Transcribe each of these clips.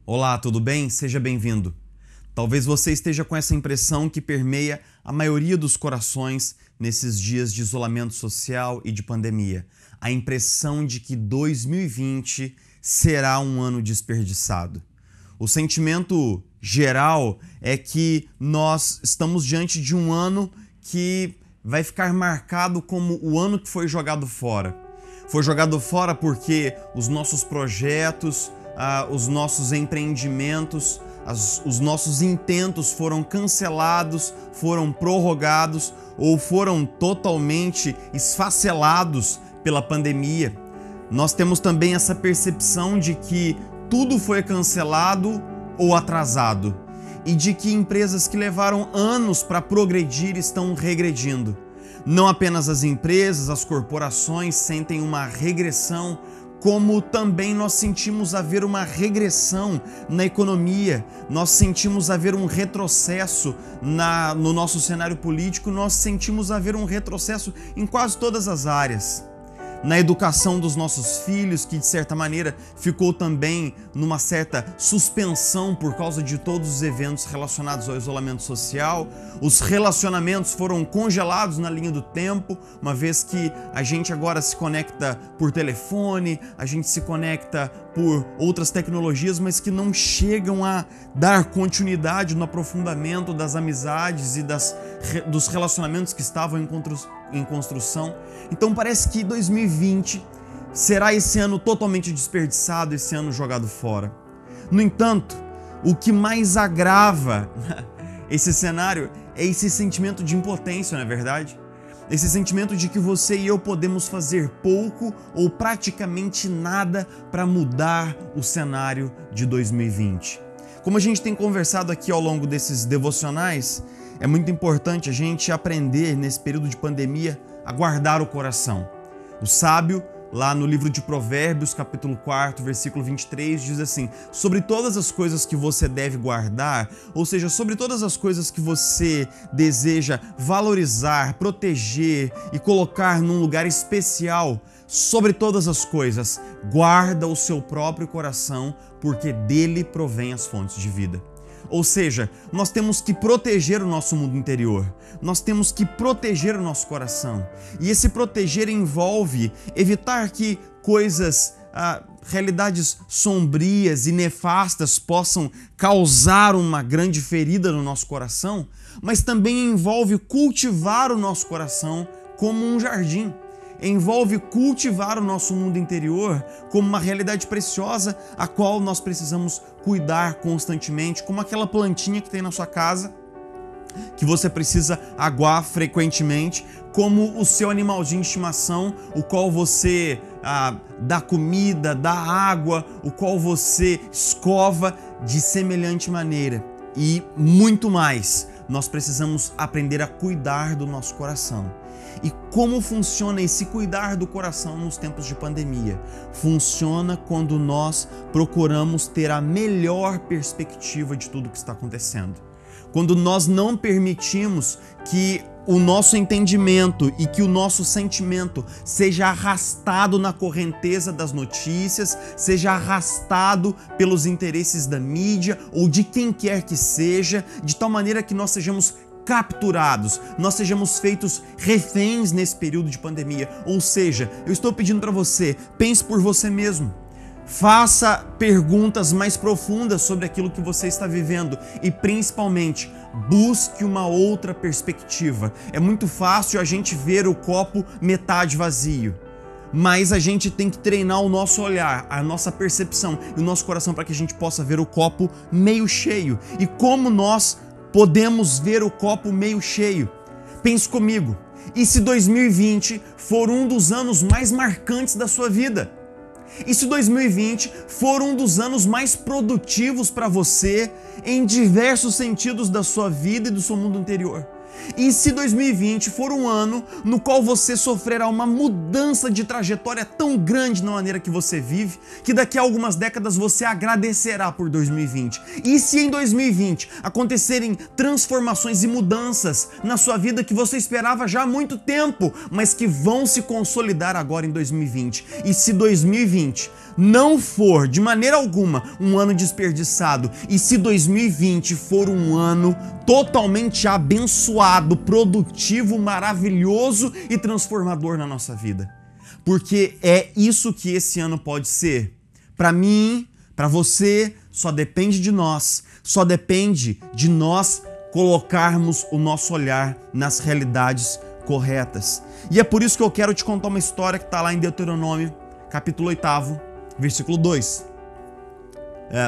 Olá, tudo bem? Seja bem-vindo. Talvez você esteja com essa impressão que permeia a maioria dos corações nesses dias de isolamento social e de pandemia. A impressão de que 2020 será um ano desperdiçado. O sentimento geral é que nós estamos diante de um ano que vai ficar marcado como o ano que foi jogado fora. Foi jogado fora porque os nossos projetos, os nossos empreendimentos, os nossos intentos foram cancelados, foram prorrogados ou foram totalmente esfacelados pela pandemia. Nós temos também essa percepção de que tudo foi cancelado ou atrasado e de que empresas que levaram anos para progredir estão regredindo. Não apenas as empresas, as corporações sentem uma regressão, como também nós sentimos haver uma regressão na economia, nós sentimos haver um retrocesso no nosso cenário político, nós sentimos haver um retrocesso em quase todas as áreas. Na educação dos nossos filhos, que de certa maneira ficou também numa certa suspensão por causa de todos os eventos relacionados ao isolamento social. Os relacionamentos foram congelados na linha do tempo, uma vez que a gente agora se conecta por telefone, a gente se conecta por outras tecnologias, mas que não chegam a dar continuidade no aprofundamento das amizades e dos relacionamentos que estavam em construção. Então parece que 2020 será esse ano totalmente desperdiçado, esse ano jogado fora. No entanto, o que mais agrava esse cenário é esse sentimento de impotência, não é verdade? Esse sentimento de que você e eu podemos fazer pouco ou praticamente nada para mudar o cenário de 2020. Como a gente tem conversado aqui ao longo desses devocionais, é muito importante a gente aprender nesse período de pandemia a guardar o coração. O sábio, lá no livro de Provérbios, capítulo 4, versículo 23, diz assim: sobre todas as coisas que você deve guardar, ou seja, sobre todas as coisas que você deseja valorizar, proteger e colocar num lugar especial, sobre todas as coisas, guarda o seu próprio coração, porque dele provém as fontes de vida. Ou seja, nós temos que proteger o nosso mundo interior, nós temos que proteger o nosso coração. E esse proteger envolve evitar que coisas, realidades sombrias e nefastas possam causar uma grande ferida no nosso coração, mas também envolve cultivar o nosso coração como um jardim. Envolve cultivar o nosso mundo interior como uma realidade preciosa a qual nós precisamos cuidar constantemente, como aquela plantinha que tem na sua casa, que você precisa aguar frequentemente, como o seu animalzinho de estimação, o qual você dá comida, dá água, o qual você escova de semelhante maneira. E muito mais, nós precisamos aprender a cuidar do nosso coração. E como funciona esse cuidar do coração nos tempos de pandemia? Funciona quando nós procuramos ter a melhor perspectiva de tudo que está acontecendo. Quando nós não permitimos que o nosso entendimento e que o nosso sentimento seja arrastado na correnteza das notícias, seja arrastado pelos interesses da mídia ou de quem quer que seja, de tal maneira que nós sejamos capturados, nós sejamos feitos reféns nesse período de pandemia. Ou seja, eu estou pedindo para você, pense por você mesmo. Faça perguntas mais profundas sobre aquilo que você está vivendo e, principalmente, busque uma outra perspectiva. É muito fácil a gente ver o copo metade vazio, mas a gente tem que treinar o nosso olhar, a nossa percepção e o nosso coração para que a gente possa ver o copo meio cheio. E como nós podemos ver o copo meio cheio? Pense comigo, e se 2020 for um dos anos mais marcantes da sua vida? E se 2020 for um dos anos mais produtivos para você em diversos sentidos da sua vida e do seu mundo interior? E se 2020 for um ano no qual você sofrerá uma mudança de trajetória tão grande na maneira que você vive, que daqui a algumas décadas você agradecerá por 2020. E se em 2020 acontecerem transformações e mudanças na sua vida que você esperava já há muito tempo, mas que vão se consolidar agora em 2020. E se 2020 não for de maneira alguma um ano desperdiçado, e se 2020 for um ano totalmente abençoado, produtivo, maravilhoso e transformador na nossa vida. Porque é isso que esse ano pode ser. Para mim, para você, só depende de nós. Só depende de nós colocarmos o nosso olhar nas realidades corretas. E é por isso que eu quero te contar uma história que está lá em Deuteronômio, capítulo 8, versículo 2.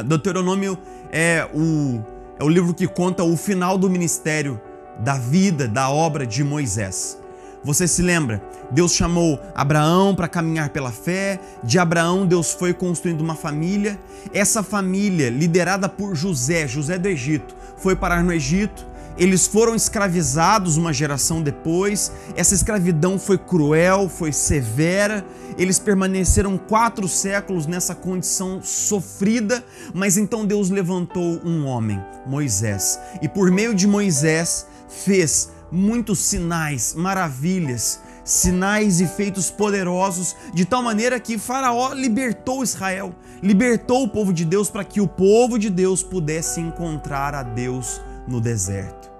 Deuteronômio é o livro que conta o final do ministério, da vida, da obra de Moisés. Você se lembra? Deus chamou Abraão para caminhar pela fé. De Abraão, Deus foi construindo uma família. Essa família, liderada por José do Egito, foi parar no Egito. Eles foram escravizados uma geração depois. Essa escravidão foi cruel, foi severa. Eles permaneceram 4 séculos nessa condição sofrida, mas então Deus levantou um homem, Moisés. E por meio de Moisés fez muitos sinais, maravilhas, sinais e feitos poderosos, de tal maneira que Faraó libertou Israel, libertou o povo de Deus para que o povo de Deus pudesse encontrar a Deus no deserto.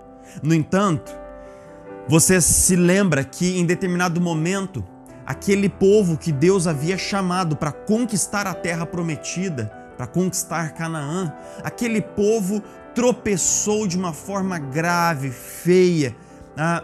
No entanto, você se lembra que em determinado momento, aquele povo que Deus havia chamado para conquistar a terra prometida, para conquistar Canaã, aquele povo tropeçou de uma forma grave, feia,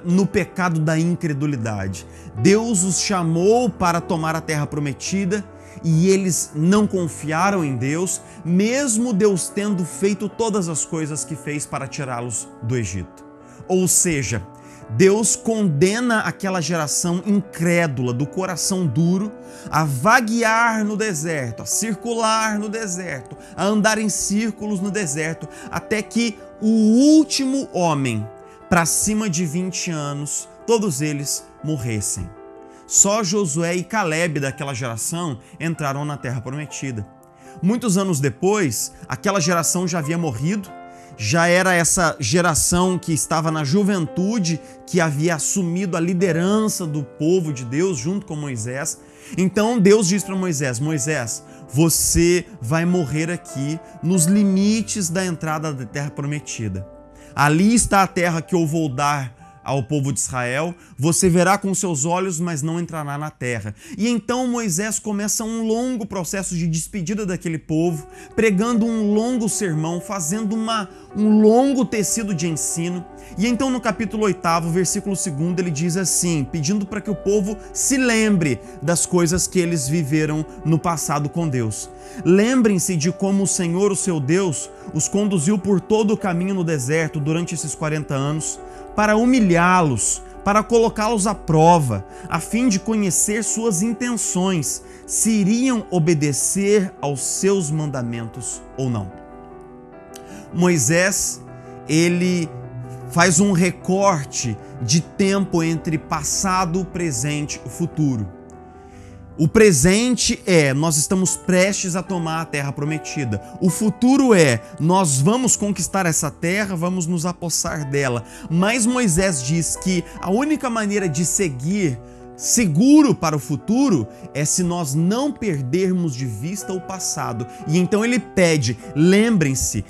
no pecado da incredulidade. Deus os chamou para tomar a terra prometida e eles não confiaram em Deus, mesmo Deus tendo feito todas as coisas que fez para tirá-los do Egito. Ou seja, Deus condena aquela geração incrédula, do coração duro, a vaguear no deserto, a circular no deserto, a andar em círculos no deserto, até que o último homem, para cima de 20 anos, todos eles morressem. Só Josué e Caleb daquela geração entraram na terra prometida. Muitos anos depois, aquela geração já havia morrido, já era essa geração que estava na juventude, que havia assumido a liderança do povo de Deus junto com Moisés. Então Deus diz para Moisés: Moisés, você vai morrer aqui nos limites da entrada da terra prometida. Ali está a terra que eu vou dar ao povo de Israel, você verá com seus olhos, mas não entrará na terra. E então Moisés começa um longo processo de despedida daquele povo, pregando um longo sermão, fazendo um longo tecido de ensino. E então no capítulo 8, versículo 2, ele diz assim, pedindo para que o povo se lembre das coisas que eles viveram no passado com Deus. Lembrem-se de como o Senhor, o seu Deus, os conduziu por todo o caminho no deserto durante esses 40 anos, para humilhá-los, para colocá-los à prova, a fim de conhecer suas intenções, se iriam obedecer aos seus mandamentos ou não. Moisés, ele faz um recorte de tempo entre passado, presente e futuro. O presente é, nós estamos prestes a tomar a terra prometida. O futuro é, nós vamos conquistar essa terra, vamos nos apossar dela. Mas Moisés diz que a única maneira de seguir seguro para o futuro é se nós não perdermos de vista o passado. E então ele pede, lembrem-se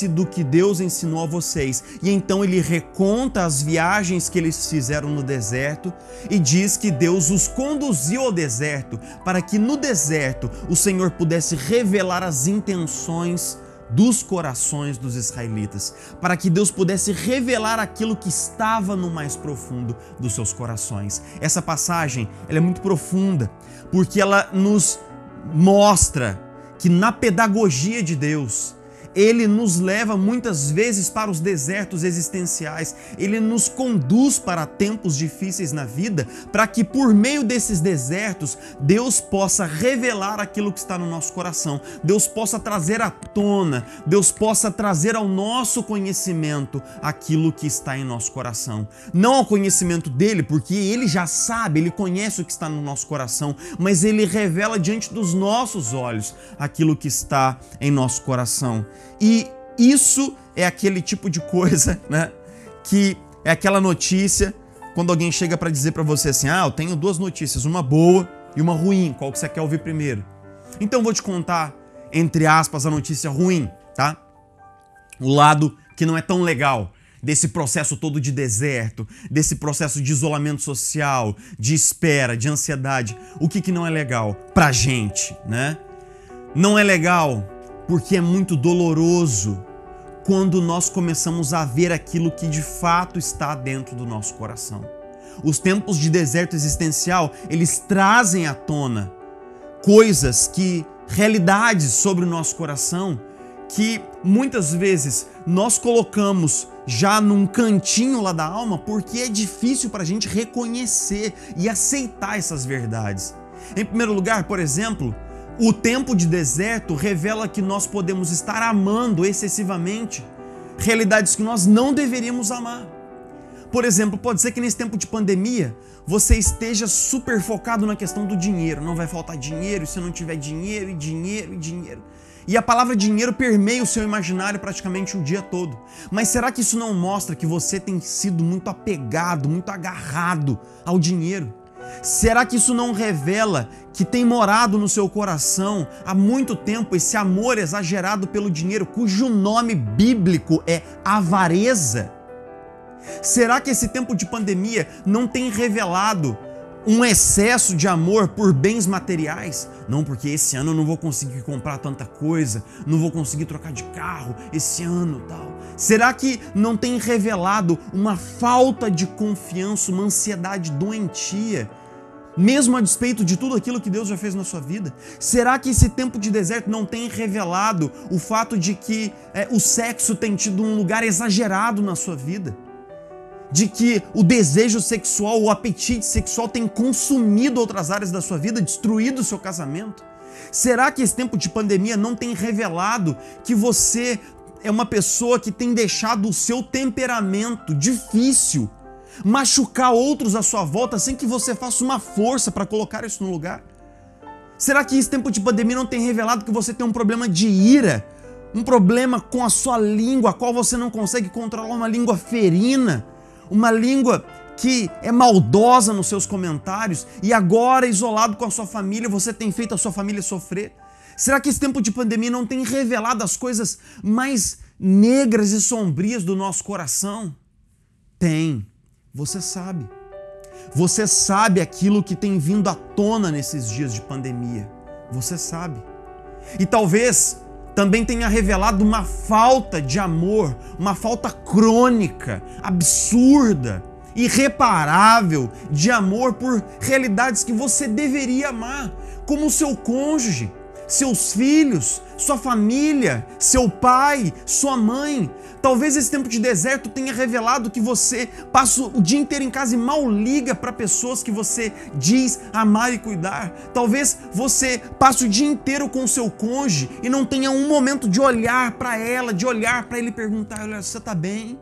do que Deus ensinou a vocês. E então ele reconta as viagens que eles fizeram no deserto e diz que Deus os conduziu ao deserto para que no deserto o Senhor pudesse revelar as intenções dos corações dos israelitas, para que Deus pudesse revelar aquilo que estava no mais profundo dos seus corações. Essa passagem, ela é muito profunda, porque ela nos mostra que na pedagogia de Deus, ele nos leva muitas vezes para os desertos existenciais, ele nos conduz para tempos difíceis na vida, para que por meio desses desertos, Deus possa revelar aquilo que está no nosso coração, Deus possa trazer à tona, Deus possa trazer ao nosso conhecimento aquilo que está em nosso coração. Não ao conhecimento dele, porque ele já sabe, ele conhece o que está no nosso coração, mas ele revela diante dos nossos olhos aquilo que está em nosso coração. E isso é aquele tipo de coisa, né, que é aquela notícia quando alguém chega para dizer para você assim: eu tenho duas notícias, uma boa e uma ruim, qual que você quer ouvir primeiro? Então eu vou te contar, entre aspas, a notícia ruim, tá? O lado que não é tão legal desse processo todo de deserto, desse processo de isolamento social, de espera, de ansiedade. O que não é legal pra gente, né? Não é legal porque é muito doloroso quando nós começamos a ver aquilo que de fato está dentro do nosso coração. Os tempos de deserto existencial, eles trazem à tona coisas realidades sobre o nosso coração que muitas vezes nós colocamos já num cantinho lá da alma porque é difícil para a gente reconhecer e aceitar essas verdades. Em primeiro lugar, por exemplo, o tempo de deserto revela que nós podemos estar amando excessivamente realidades que nós não deveríamos amar. Por exemplo, pode ser que nesse tempo de pandemia você esteja super focado na questão do dinheiro. Não vai faltar dinheiro, se não tiver dinheiro, e dinheiro, e dinheiro. E a palavra dinheiro permeia o seu imaginário praticamente o dia todo. Mas será que isso não mostra que você tem sido muito apegado, muito agarrado ao dinheiro? Será que isso não revela que tem morado no seu coração há muito tempo esse amor exagerado pelo dinheiro, cujo nome bíblico é avareza? Será que esse tempo de pandemia não tem revelado um excesso de amor por bens materiais? Não, porque esse ano eu não vou conseguir comprar tanta coisa, não vou conseguir trocar de carro esse ano e tal. Será que não tem revelado uma falta de confiança, uma ansiedade doentia, mesmo a despeito de tudo aquilo que Deus já fez na sua vida? Será que esse tempo de deserto não tem revelado o fato de que o sexo tem tido um lugar exagerado na sua vida? De que o desejo sexual, o apetite sexual tem consumido outras áreas da sua vida, destruído o seu casamento? Será que esse tempo de pandemia não tem revelado que você é uma pessoa que tem deixado o seu temperamento difícil machucar outros à sua volta sem que você faça uma força para colocar isso no lugar? Será que esse tempo de pandemia não tem revelado que você tem um problema de ira, um problema com a sua língua, a qual você não consegue controlar, uma língua ferina, uma língua que é maldosa nos seus comentários, e agora, isolado com a sua família, você tem feito a sua família sofrer? Será que esse tempo de pandemia não tem revelado as coisas mais negras e sombrias do nosso coração? Tem. Você sabe. Você sabe aquilo que tem vindo à tona nesses dias de pandemia. Você sabe. E talvez também tenha revelado uma falta de amor, uma falta crônica, absurda, irreparável de amor por realidades que você deveria amar, como o seu cônjuge, seus filhos, sua família, seu pai, sua mãe. Talvez esse tempo de deserto tenha revelado que você passa o dia inteiro em casa e mal liga para pessoas que você diz amar e cuidar. Talvez você passe o dia inteiro com o seu cônjuge e não tenha um momento de olhar para ela, de olhar para ele e perguntar: olha, você está bem?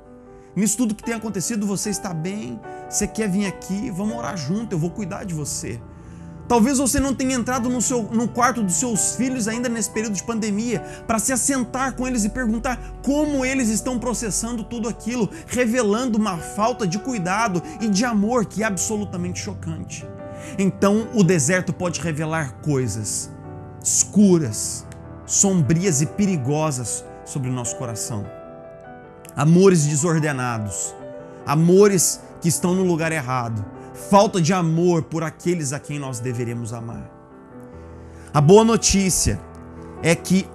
Nisso tudo que tem acontecido, você está bem? Você quer vir aqui? Vamos orar junto, eu vou cuidar de você. Talvez você não tenha entrado no quarto dos seus filhos ainda nesse período de pandemia para se assentar com eles e perguntar como eles estão processando tudo aquilo, revelando uma falta de cuidado e de amor que é absolutamente chocante. Então, o deserto pode revelar coisas escuras, sombrias e perigosas sobre o nosso coração. Amores desordenados, amores que estão no lugar errado, falta de amor por aqueles a quem nós deveríamos amar. A boa notícia é que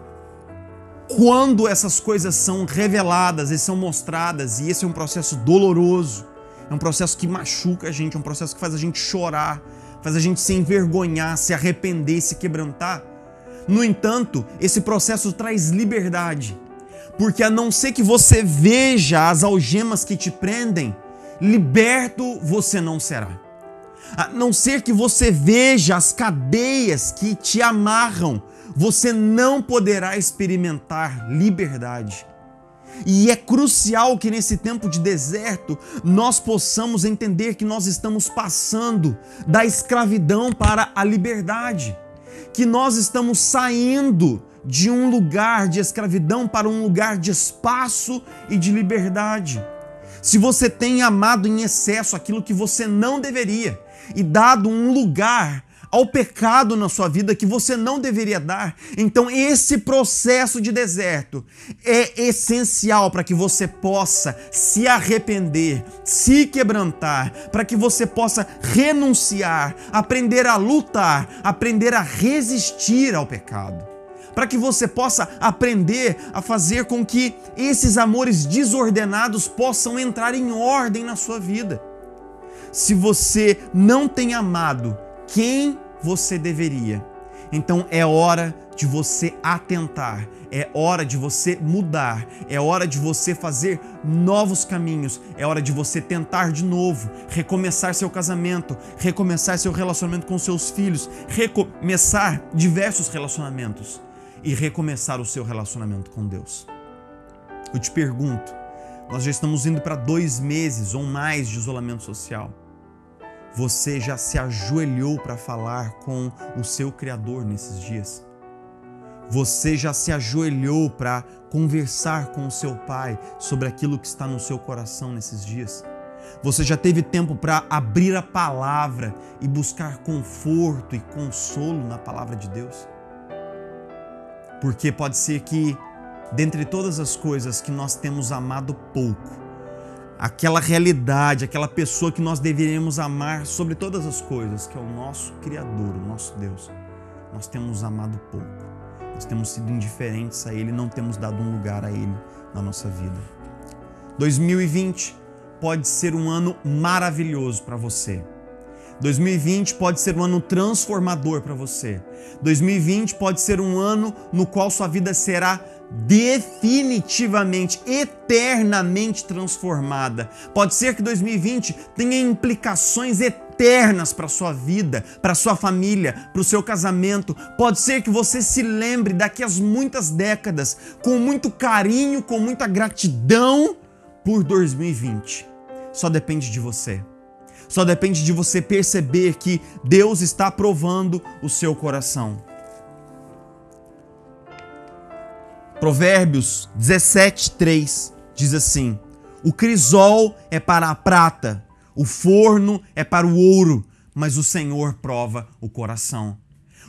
quando essas coisas são reveladas e são mostradas, e esse é um processo doloroso, é um processo que machuca a gente, é um processo que faz a gente chorar, faz a gente se envergonhar, se arrepender, se quebrantar. No entanto, esse processo traz liberdade. Porque a não ser que você veja as algemas que te prendem, liberto você não será. A não ser que você veja as cadeias que te amarram, você não poderá experimentar liberdade. E é crucial que nesse tempo de deserto nós possamos entender que nós estamos passando da escravidão para a liberdade, que nós estamos saindo de um lugar de escravidão para um lugar de espaço e de liberdade. Se você tem amado em excesso aquilo que você não deveria e dado um lugar ao pecado na sua vida que você não deveria dar, então esse processo de deserto é essencial para que você possa se arrepender, se quebrantar, para que você possa renunciar, aprender a lutar, aprender a resistir ao pecado, para que você possa aprender a fazer com que esses amores desordenados possam entrar em ordem na sua vida. Se você não tem amado quem você deveria, então é hora de você atentar, é hora de você mudar, é hora de você fazer novos caminhos, é hora de você tentar de novo, recomeçar seu casamento, recomeçar seu relacionamento com seus filhos, recomeçar diversos relacionamentos e recomeçar o seu relacionamento com Deus. Eu te pergunto, nós já estamos indo para 2 meses ou mais de isolamento social. Você já se ajoelhou para falar com o seu Criador nesses dias? Você já se ajoelhou para conversar com o seu Pai sobre aquilo que está no seu coração nesses dias? Você já teve tempo para abrir a palavra e buscar conforto e consolo na palavra de Deus? Porque pode ser que, dentre todas as coisas que nós temos amado pouco, aquela realidade, aquela pessoa que nós deveríamos amar sobre todas as coisas, que é o nosso Criador, o nosso Deus, nós temos amado pouco. Nós temos sido indiferentes a Ele, não temos dado um lugar a Ele na nossa vida. 2020 pode ser um ano maravilhoso para você. 2020 pode ser um ano transformador para você. 2020 pode ser um ano no qual sua vida será definitivamente, eternamente transformada. Pode ser que 2020 tenha implicações eternas para a sua vida, para a sua família, para o seu casamento. Pode ser que você se lembre daqui a muitas décadas com muito carinho, com muita gratidão por 2020. Só depende de você. Só depende de você perceber que Deus está provando o seu coração. Provérbios 17:3 diz assim: o crisol é para a prata, o forno é para o ouro, mas o Senhor prova o coração.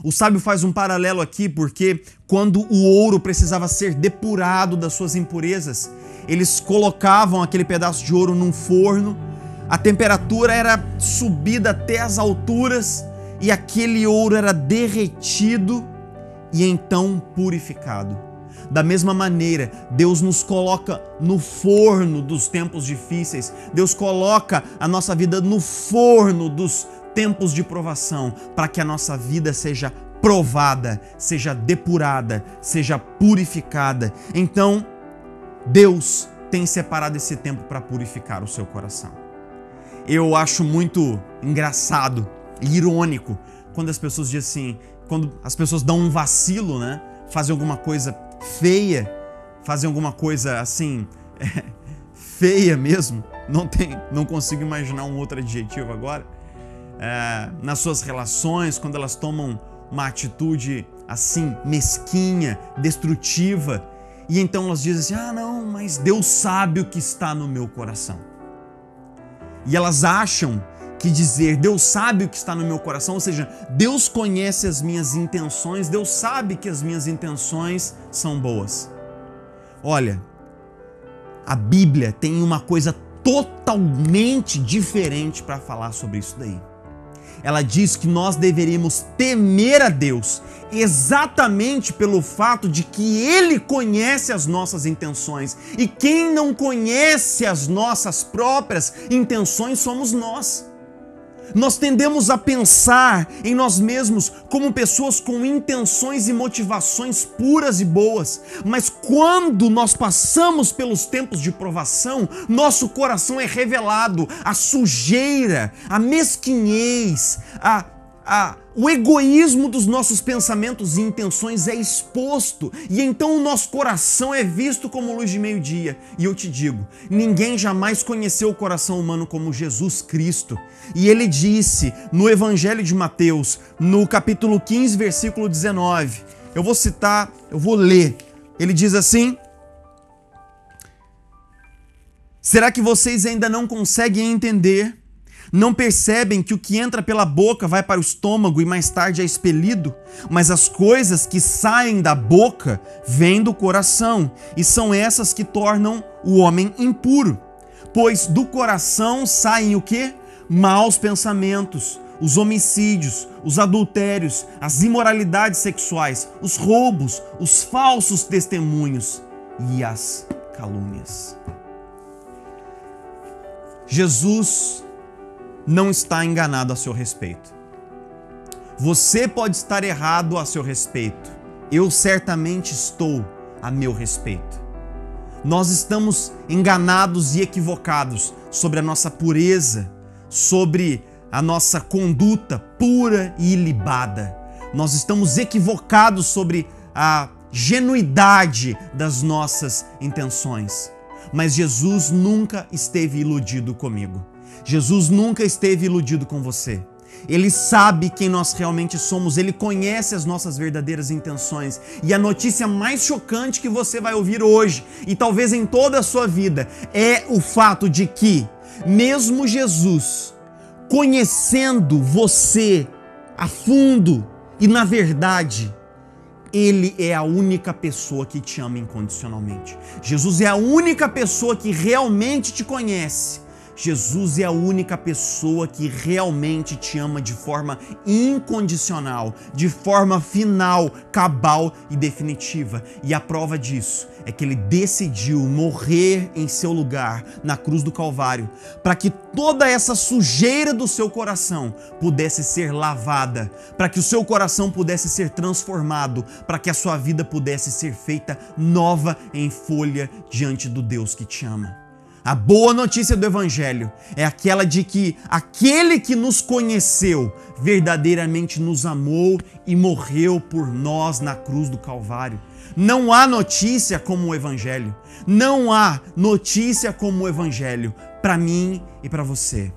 O sábio faz um paralelo aqui porque quando o ouro precisava ser depurado das suas impurezas, eles colocavam aquele pedaço de ouro num forno, a temperatura era subida até as alturas e aquele ouro era derretido e então purificado. Da mesma maneira, Deus nos coloca no forno dos tempos difíceis. Deus coloca a nossa vida no forno dos tempos de provação, para que a nossa vida seja provada, seja depurada, seja purificada. Então, Deus tem separado esse tempo para purificar o seu coração. Eu acho muito engraçado e irônico quando as pessoas dizem assim, quando as pessoas dão um vacilo, né? Fazem alguma coisa feia, fazem alguma coisa assim, feia mesmo, não consigo imaginar um outro adjetivo agora, nas suas relações, quando elas tomam uma atitude assim, mesquinha, destrutiva, e então elas dizem assim, não, mas Deus sabe o que está no meu coração. E elas acham que dizer Deus sabe o que está no meu coração, ou seja, Deus conhece as minhas intenções, Deus sabe que as minhas intenções são boas. Olha, a Bíblia tem uma coisa totalmente diferente para falar sobre isso daí. Ela diz que nós deveríamos temer a Deus exatamente pelo fato de que Ele conhece as nossas intenções. E quem não conhece as nossas próprias intenções somos nós. Nós tendemos a pensar em nós mesmos como pessoas com intenções e motivações puras e boas, mas quando nós passamos pelos tempos de provação, nosso coração é revelado, a sujeira, a mesquinhez, o egoísmo dos nossos pensamentos e intenções é exposto, e então o nosso coração é visto como luz de meio-dia. E eu te digo, ninguém jamais conheceu o coração humano como Jesus Cristo. E ele disse no Evangelho de Mateus, no capítulo 15, versículo 19, eu vou citar, eu vou ler. Ele diz assim: será que vocês ainda não conseguem entender? Não percebem que o que entra pela boca vai para o estômago e mais tarde é expelido? Mas as coisas que saem da boca vêm do coração, e são essas que tornam o homem impuro. Pois do coração saem o quê? Maus pensamentos, os homicídios, os adultérios, as imoralidades sexuais, os roubos, os falsos testemunhos e as calúnias. Jesus não está enganado a seu respeito. Você pode estar errado a seu respeito. Eu certamente estou a meu respeito. Nós estamos enganados e equivocados sobre a nossa pureza, sobre a nossa conduta pura e ilibada. Nós estamos equivocados sobre a genuidade das nossas intenções. Mas Jesus nunca esteve iludido comigo. Jesus nunca esteve iludido com você. Ele sabe quem nós realmente somos, ele conhece as nossas verdadeiras intenções. E a notícia mais chocante que você vai ouvir hoje, e talvez em toda a sua vida, é o fato de que, mesmo Jesus, conhecendo você a fundo e na verdade, ele é a única pessoa que te ama incondicionalmente. Jesus é a única pessoa que realmente te conhece. Jesus é a única pessoa que realmente te ama de forma incondicional, de forma final, cabal e definitiva. E a prova disso é que ele decidiu morrer em seu lugar na cruz do Calvário, para que toda essa sujeira do seu coração pudesse ser lavada, para que o seu coração pudesse ser transformado, para que a sua vida pudesse ser feita nova em folha diante do Deus que te ama. A boa notícia do Evangelho é aquela de que aquele que nos conheceu verdadeiramente nos amou e morreu por nós na cruz do Calvário. Não há notícia como o Evangelho. Não há notícia como o Evangelho para mim e para você.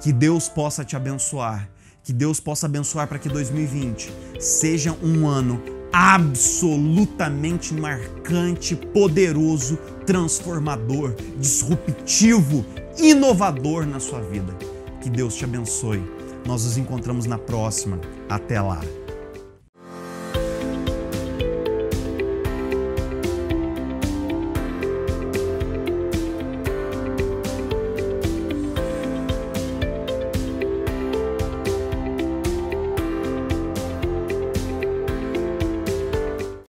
Que Deus possa te abençoar. Que Deus possa abençoar para que 2020 seja um ano absolutamente marcante, poderoso, transformador, disruptivo, inovador na sua vida. Que Deus te abençoe. Nós nos encontramos na próxima. Até lá.